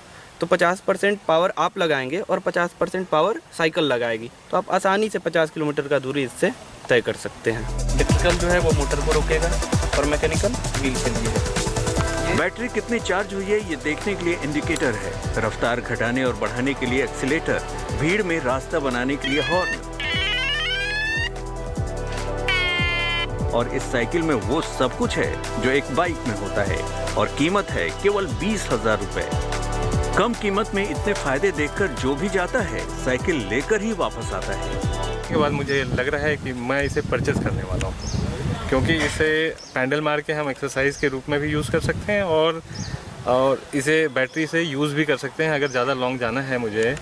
तो 50% पावर आप लगाएंगे और 50% पावर साइकिल लगाएगी। तो आप आसानी से 50 किलोमीटर का दूरी इससे तय कर सकते हैं। इलेक्ट्रिकल जो है वो मोटर को रोकेगा और मैकेनिकल व्हील के लिए है। बैटरी कितनी चार्ज हुई है ये देखने के लिए इंडिकेटर है, रफ्तार घटाने और बढ़ाने के लिए एक्सीलेटर, भीड़ में रास्ता बनाने के लिए हॉर्न। और इस साइकिल में वो सब कुछ है जो एक बाइक में होता है और कीमत है केवल 20,000 रुपए। कम कीमत में इतने फायदे देखकर जो भी जाता है साइकिल लेकर ही वापस आता है। के बाद मुझे लग रहा है कि मैं इसे परचेज करने वाला हूँ, क्योंकि इसे पैडल मार के हम एक्सरसाइज के रूप में भी यूज़ कर सकते हैं और इसे बैटरी से यूज़ भी कर सकते हैं। अगर ज़्यादा लॉन्ग जाना है मुझे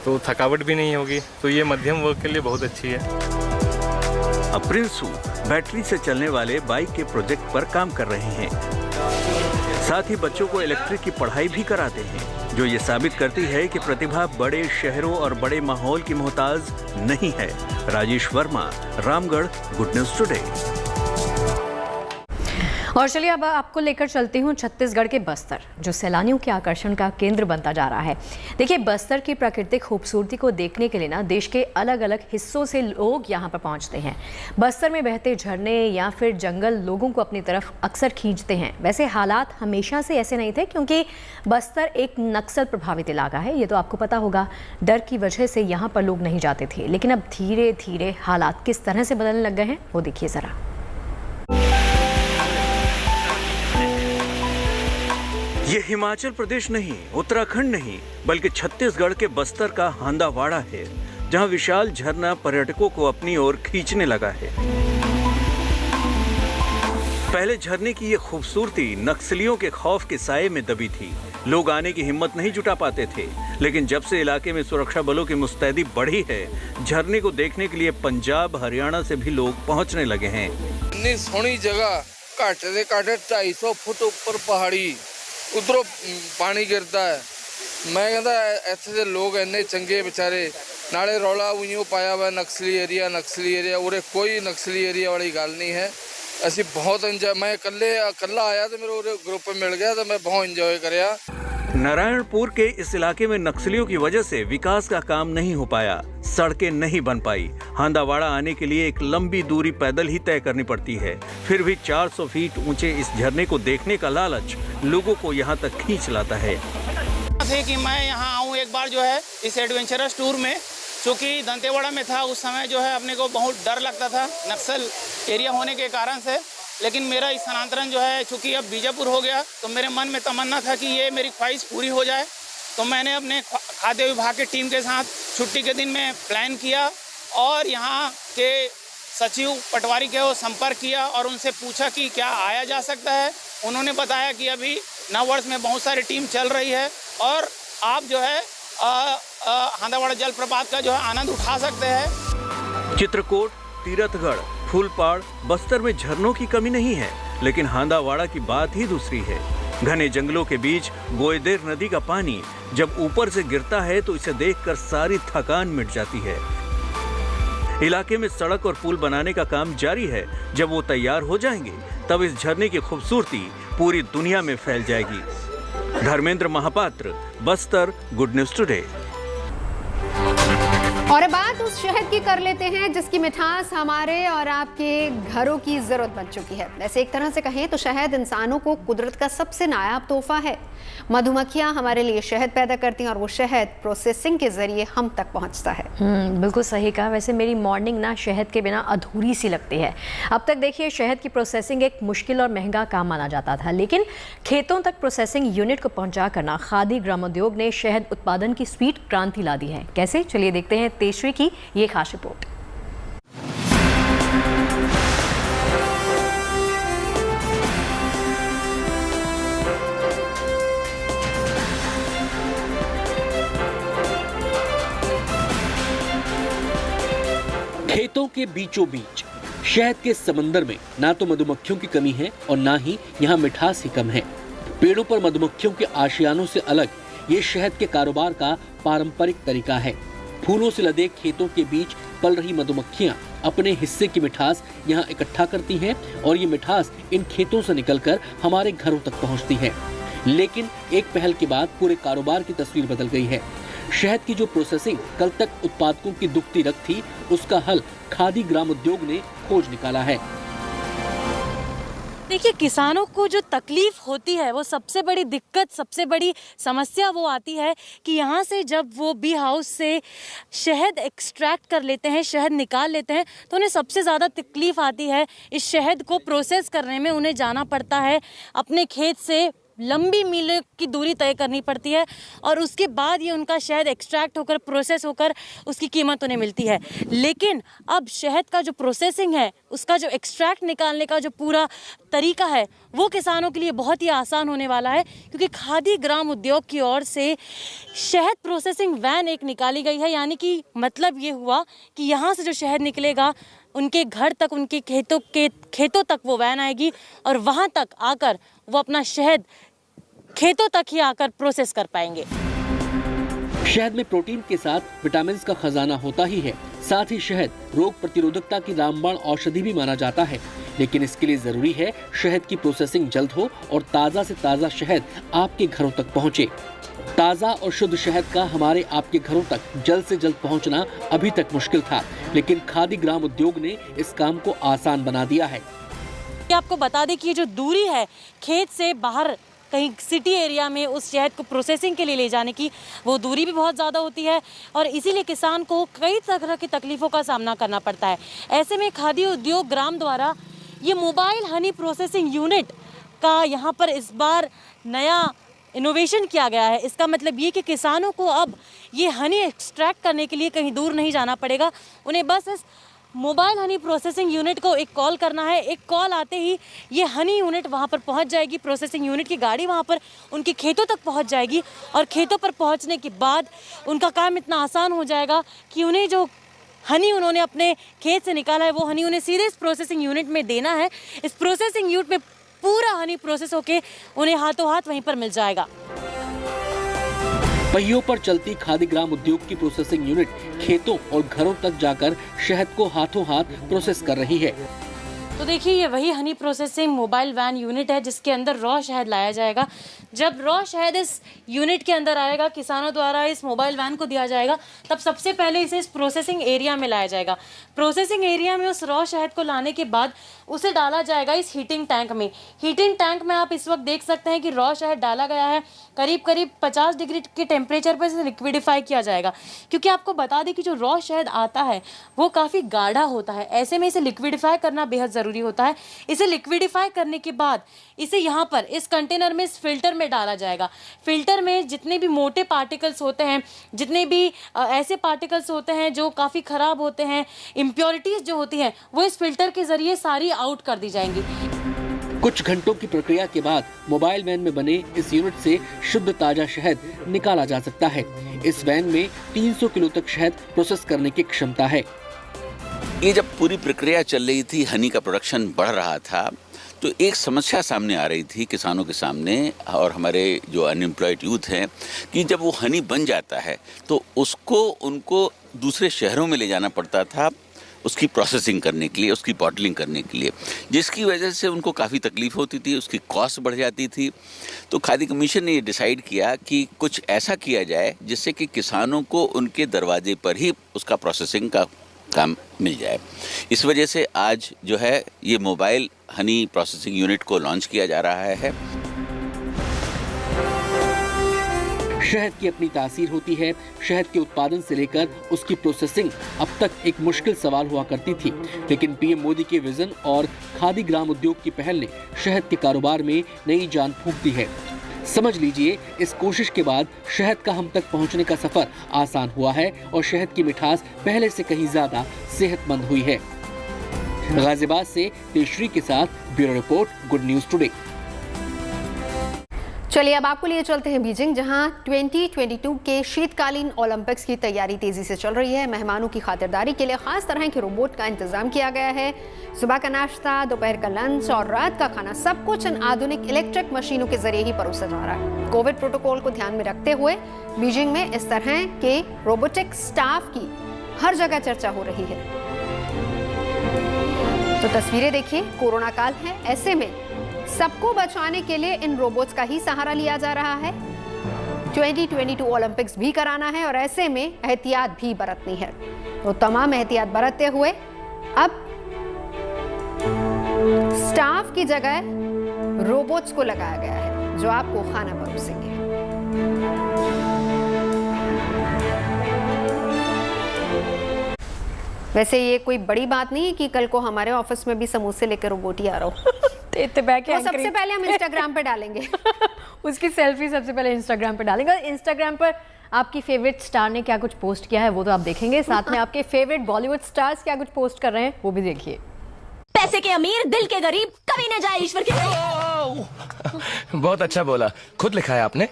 तो थकावट भी नहीं होगी, तो ये मध्यम वर्क के लिए बहुत अच्छी है। अब प्रिंसू बैटरी से चलने वाले बाइक के प्रोजेक्ट पर काम कर रहे हैं। साथ ही बच्चों को इलेक्ट्रिक की पढ़ाई भी कराते हैं, जो ये साबित करती है कि प्रतिभा बड़े शहरों और बड़े माहौल की मोहताज नहीं है। Rajesh Verma, Ramgarh, good news today. और चलिए अब आपको लेकर चलती हूँ छत्तीसगढ़ के बस्तर, जो सैलानियों के आकर्षण का केंद्र बनता जा रहा है। देखिए, बस्तर की प्राकृतिक खूबसूरती को देखने के लिए ना देश के अलग अलग हिस्सों से लोग यहाँ पर पहुँचते हैं। बस्तर में बहते झरने या फिर जंगल लोगों को अपनी तरफ अक्सर खींचते हैं। वैसे हालात हमेशा से ऐसे नहीं थे, क्योंकि बस्तर एक नक्सल प्रभावित इलाका है, ये तो आपको पता होगा। डर की वजह से यहाँ पर लोग नहीं जाते थे, लेकिन अब धीरे धीरे हालात किस तरह से बदलने लग गए हैं वो देखिए ज़रा। ये हिमाचल प्रदेश नहीं, उत्तराखंड नहीं, बल्कि छत्तीसगढ़ के बस्तर का हांदावाड़ा है, जहां विशाल झरना पर्यटकों को अपनी ओर खींचने लगा है। पहले झरने की ये खूबसूरती नक्सलियों के खौफ के साये में दबी थी। लोग आने की हिम्मत नहीं जुटा पाते थे, लेकिन जब से इलाके में सुरक्षा बलों की मुस्तैदी बढ़ी है, झरने को देखने के लिए पंजाब, हरियाणा से भी लोग पहुंचने लगे हैं। इतनी सोहनी जगह, घट से घट 250 फुट ऊपर पहाड़ी, उधरों पानी गिरता है। मैं कहता इत्थे दे लोग इन्ने चंगे बेचारे, नाले रौला उइयों पाया हुआ नक्सली एरिया, उरे कोई नक्सली एरिया वाली गल नहीं है। असी बहुत इंजॉय, मैं कल्ला आया तो मेरे ग्रुप मिल गया तो मैं बहुत इंजॉय करया। नारायणपुर के इस इलाके में नक्सलियों की वजह से विकास का काम नहीं हो पाया, सड़कें नहीं बन पाई। हांदावाड़ा आने के लिए एक लंबी दूरी पैदल ही तय करनी पड़ती है। फिर भी 400 फीट ऊंचे इस झरने को देखने का लालच लोगों को यहाँ तक खींच लाता है। कि मैं यहाँ आऊँ एक बार जो है इस एडवेंचरस टूर में, चूँकि दंतेवाड़ा में था उस समय जो है अपने को बहुत डर लगता था नक्सल एरिया होने के कारण से, लेकिन मेरा स्थानांतरण जो है चूँकि अब बीजापुर हो गया तो मेरे मन में तमन्ना था कि ये मेरी ख्वाहिश पूरी हो जाए। तो मैंने अपने खाद्य विभाग की टीम के साथ छुट्टी के दिन में प्लान किया और यहाँ के सचिव पटवारी के वो संपर्क किया और उनसे पूछा कि क्या आया जा सकता है। उन्होंने बताया कि अभी नववर्ष में बहुत सारी टीम चल रही है और आप जो है हांदावाड़ा जलप्रपात का जो है आनंद उठा सकते हैं। चित्रकूट, तीरथगढ़, फूलपाड़, बस्तर में झरनों की कमी नहीं है, लेकिन हांदावाड़ा की बात ही दूसरी है। घने जंगलों के बीच गोयदेर नदी का पानी जब ऊपर से गिरता है तो इसे देखकर सारी थकान मिट जाती है। इलाके में सड़क और पुल बनाने का काम जारी है। जब वो तैयार हो जाएंगे तब इस झरने की खूबसूरती पूरी दुनिया में फैल जाएगी। Dharmendra Mahapatra, Bastar, good news today. और अब बात उस शहद की कर लेते हैं जिसकी मिठास हमारे और आपके घरों की जरूरत बन चुकी है। वैसे एक तरह से कहें तो शहद इंसानों को कुदरत का सबसे नायाब तोहफा है। मधुमक्खियां हमारे लिए शहद पैदा करती हैं और वो शहद प्रोसेसिंग के जरिए हम तक पहुंचता है। बिल्कुल सही कहा। वैसे मेरी मॉर्निंग ना शहद के बिना अधूरी सी लगती है। अब तक देखिए, शहद की प्रोसेसिंग एक मुश्किल और महंगा काम माना जाता था, लेकिन खेतों तक प्रोसेसिंग यूनिट को पहुंचा करना खादी ग्रामोद्योग ने शहद उत्पादन की स्वीट क्रांति ला दी है। कैसे, चलिए देखते हैं तेजस्वी की ये खास रिपोर्ट। खेतों के बीचों बीच शहद के समंदर में ना तो मधुमक्खियों की कमी है और ना ही यहाँ मिठास ही कम है। पेड़ों पर मधुमक्खियों के आशियानों से अलग ये शहद के कारोबार का पारंपरिक तरीका है। फूलों से लदे खेतों के बीच पल रही मधुमक्खियां अपने हिस्से की मिठास यहाँ इकट्ठा करती हैं और ये मिठास इन खेतों से निकलकर हमारे घरों तक पहुँचती है। लेकिन एक पहल के बाद पूरे कारोबार की तस्वीर बदल गई है। शहद की जो प्रोसेसिंग कल तक उत्पादकों की दुखती रख थी, उसका हल खादी ग्रामोद्योग ने खोज निकाला है। देखिए, किसानों को जो तकलीफ होती है, वो सबसे बड़ी दिक्कत, सबसे बड़ी समस्या वो आती है कि यहाँ से जब वो बी हाउस से शहद एक्सट्रैक्ट कर लेते हैं, शहद निकाल लेते हैं, तो उन्हें सबसे ज़्यादा तकलीफ आती है इस शहद को प्रोसेस करने में। उन्हें जाना पड़ता है अपने खेत से, लंबी मीलों की दूरी तय करनी पड़ती है और उसके बाद ये उनका शहद एक्सट्रैक्ट होकर, प्रोसेस होकर उसकी कीमत उन्हें मिलती है। लेकिन अब शहद का जो प्रोसेसिंग है, उसका जो एक्सट्रैक्ट निकालने का जो पूरा तरीका है, वो किसानों के लिए बहुत ही आसान होने वाला है, क्योंकि खादी ग्राम उद्योग की ओर से शहद प्रोसेसिंग वैन एक निकाली गई है। यानी कि मतलब ये हुआ कि यहाँ से जो शहद निकलेगा, उनके घर तक, उनके खेतों तक वो वैन आएगी और वहाँ तक आकर वो अपना शहद खेतों तक ही आकर प्रोसेस कर पाएंगे। शहद में प्रोटीन के साथ विटामिन का खजाना होता ही है। साथ ही शहद रोग प्रतिरोधकता की रामबाण औषधि भी माना जाता है। लेकिन इसके लिए जरूरी है शहद की प्रोसेसिंग जल्द हो और ताज़ा से ताज़ा शहद आपके घरों तक पहुँचे। ताज़ा और शुद्ध शहद का हमारे आपके घरों तक जल्द से जल्द पहुंचना अभी तक मुश्किल था, लेकिन खादी ग्राम उद्योग ने इस काम को आसान बना दिया है। आपको बता दें कि ये जो दूरी है खेत से बाहर कहीं सिटी एरिया में उस शहद को प्रोसेसिंग के लिए ले जाने की, वो दूरी भी बहुत ज़्यादा होती है और इसीलिए किसान को कई तरह की तकलीफ़ों का सामना करना पड़ता है। ऐसे में खादी उद्योग ग्राम द्वारा ये मोबाइल हनी प्रोसेसिंग यूनिट का यहाँ पर इस बार नया इनोवेशन किया गया है। इसका मतलब ये कि किसानों को अब ये हनी एक्सट्रैक्ट करने के लिए कहीं दूर नहीं जाना पड़ेगा। उन्हें बस इस मोबाइल हनी प्रोसेसिंग यूनिट को एक कॉल करना है। एक कॉल आते ही ये हनी यूनिट वहाँ पर पहुँच जाएगी। प्रोसेसिंग यूनिट की गाड़ी वहाँ पर उनके खेतों तक पहुँच जाएगी और खेतों पर पहुँचने के बाद उनका काम इतना आसान हो जाएगा कि उन्हें जो हनी उन्होंने अपने खेत से निकाला है, वो हनी उन्हें सीधे इस प्रोसेसिंग यूनिट में देना है। इस प्रोसेसिंग यूनिट में पूरा हनी प्रोसेस होके उन्हें हाथों हाथ वहीं पर मिल जाएगा। पहियों पर चलती खादी ग्राम उद्योग की प्रोसेसिंग यूनिट खेतों और घरों तक जाकर शहद को हाथों हाथ प्रोसेस कर रही है। तो देखिए, ये वही honey processing mobile van unit है जिसके अंदर रॉ शहद लाया जाएगा। जब रॉ शहद इस यूनिट के अंदर आएगा, किसानों द्वारा इस मोबाइल वैन को दिया जाएगा, तब सबसे पहले इसे इस प्रोसेसिंग एरिया में लाया जाएगा। प्रोसेसिंग एरिया में उस रॉ शहद को लाने के बाद उसे डाला जाएगा इस हीटिंग टैंक में। हीटिंग टैंक में आप इस वक्त देख सकते हैं कि रॉ शहद डाला गया है। करीब करीब 50 डिग्री के टेम्परेचर पर इसे लिक्विडिफाई किया जाएगा, क्योंकि आपको बता दें कि जो रॉ शहद आता है वो काफ़ी गाढ़ा होता है। ऐसे में इसे लिक्विडिफाई करना बेहद ज़रूरी होता है। इसे लिक्विडिफाई करने के बाद इसे यहाँ पर इस कंटेनर में, इस फिल्टर में डाला जाएगा। फिल्टर में जितने भी मोटे पार्टिकल्स होते हैं, जितने भी ऐसे पार्टिकल्स होते हैं जो काफ़ी ख़राब होते हैं, इम्प्योरिटीज़ जो होती हैं, वो इस फिल्टर के ज़रिए सारी आउट कर दी जाएंगी। कुछ घंटों की प्रक्रिया के बाद मोबाइल वैन में बने इस यूनिट से शुद्ध ताजा शहद निकाला जा सकता है। इस वैन में 300 किलो तक शहद प्रोसेस करने की क्षमता है। ये जब पूरी प्रक्रिया चल रही थी, हनी का प्रोडक्शन बढ़ रहा था, तो एक समस्या सामने आ रही थी किसानों के सामने और हमारे जो अनएम्प्लॉयड यूथ हैं कि जब वो हनी बन जाता है तो उसको उनको दूसरे शहरों में ले जाना पड़ता था उसकी प्रोसेसिंग करने के लिए, उसकी बॉटलिंग करने के लिए, जिसकी वजह से उनको काफ़ी तकलीफ होती थी, उसकी कॉस्ट बढ़ जाती थी। तो खादी कमीशन ने ये डिसाइड किया कि कुछ ऐसा किया जाए जिससे कि किसानों को उनके दरवाजे पर ही उसका प्रोसेसिंग का काम मिल जाए। इस वजह से आज जो है ये मोबाइल हनी प्रोसेसिंग यूनिट को लॉन्च किया जा रहा है। शहद की अपनी तासीर होती है। शहद के उत्पादन से लेकर उसकी प्रोसेसिंग अब तक एक मुश्किल सवाल हुआ करती थी, लेकिन पीएम मोदी के विजन और खादी ग्राम उद्योग की पहल ने शहद के कारोबार में नई जान फूंक दी है। समझ लीजिए, इस कोशिश के बाद शहद का हम तक पहुंचने का सफर आसान हुआ है और शहद की मिठास पहले से कहीं ज्यादा सेहतमंद हुई है। गाजियाबाद से तेजश्री के साथ bureau report, good news today. चलिए अब आपको लिए चलते हैं बीजिंग, जहां 2022 के शीतकालीन ओलंपिक्स की तैयारी तेजी से चल रही है। मेहमानों की खातिरदारी के लिए खास तरह के रोबोट का इंतजाम किया गया है। सुबह का नाश्ता, दोपहर का लंच और रात का खाना सब कुछ इन आधुनिक इलेक्ट्रिक मशीनों के जरिए ही परोसा जा रहा है। कोविड प्रोटोकॉल को ध्यान में रखते हुए बीजिंग में इस तरह के रोबोटिक स्टाफ की हर जगह चर्चा हो रही है। तो तस्वीरें देखिए, कोरोना काल है, ऐसे में सबको बचाने के लिए इन रोबोट्स का ही सहारा लिया जा रहा है। 2022 ओलंपिक्स भी कराना है और ऐसे में एहतियात भी बरतनी है। तो तमाम एहतियात बरतते हुए अब स्टाफ की जगह रोबोट्स को लगाया गया है जो आपको खाना परोसेंगे। वैसे ये कोई बड़ी बात नहीं है कि कल को हमारे ऑफिस में भी समोसे लेकर रोबोट ही आ रहा हो। वो सबसे पहले हम इंस्टाग्राम पे डालेंगे। उसकी सेल्फी सबसे पहले इंस्टाग्राम पे डालेंगे। और इंस्टाग्राम पर आपकी फेवरेट स्टार ने क्या कुछ पोस्ट किया है वो तो आप देखेंगे, साथ में आपके फेवरेट बॉलीवुड स्टार्स क्या कुछ पोस्ट कर रहे हैं वो भी देखिए। पैसे के अमीर दिल के गरीब कभी न जाए ईश्वर के। बहुत अच्छा बोला, खुद लिखा है आपने।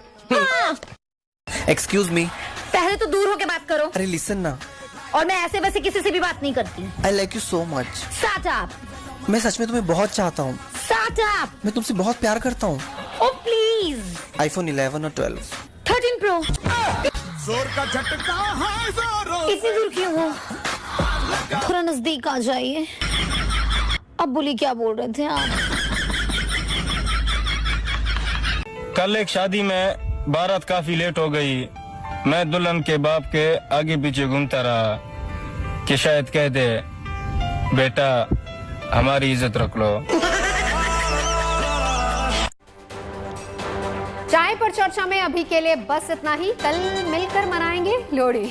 एक्सक्यूज मी, पहले तो दूर होके बात करो। अरे लिसन ना। और मैं ऐसे वैसे किसी से भी बात नहीं करती। I like you so much. Shut up। मैं सच में तुम्हें बहुत चाहता हूँ। Shut up। मैं तुमसे बहुत प्यार करता हूँ। Oh please। iPhone 11 और 12। 13 Pro। जोर का झटका है जोरों। इतनी दूर क्यों हो? थोड़ा नजदीक आ जाइए। अब बोली क्या बोल रहे थे आप? कल एक शादी में बारात काफी लेट हो गई। मैं दुल्हन के बाप के आगे पीछे घूमता रहा कि शायद कह दे बेटा हमारी इज्जत रख लो। चाय पर चर्चा में अभी के लिए बस इतना ही। कल मिलकर मनाएंगे लोहड़ी।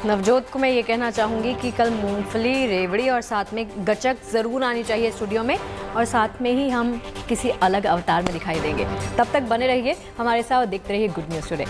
नवजोत को मैं ये कहना चाहूँगी कि कल मूंगफली, रेवड़ी और साथ में गचक ज़रूर आनी चाहिए स्टूडियो में, और साथ में ही हम किसी अलग अवतार में दिखाई देंगे। तब तक बने रहिए हमारे साथ और देखते रहिए गुड न्यूज़ टुडे।